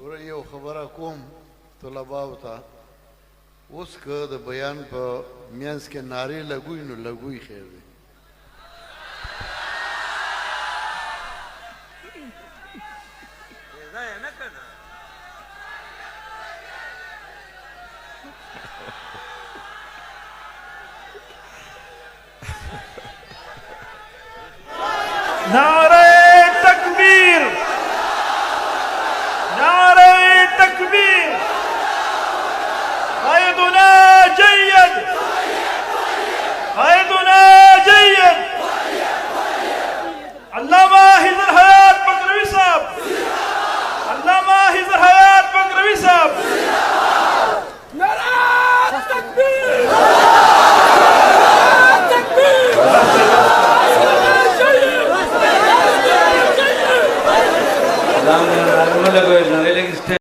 ګوره یو خبره کوم طلباو ته اوس که د بیان په منځ کې نارې لګوي نو لګوي خیر دی नारे तकबीर, नारे तकबीर, قائدنا جيد، قائدنا جيد. علامہ حضر حیات بکروی صاحب، علامہ حضر حیات بکروی صاحب. نعرہ تکبیر، Dame la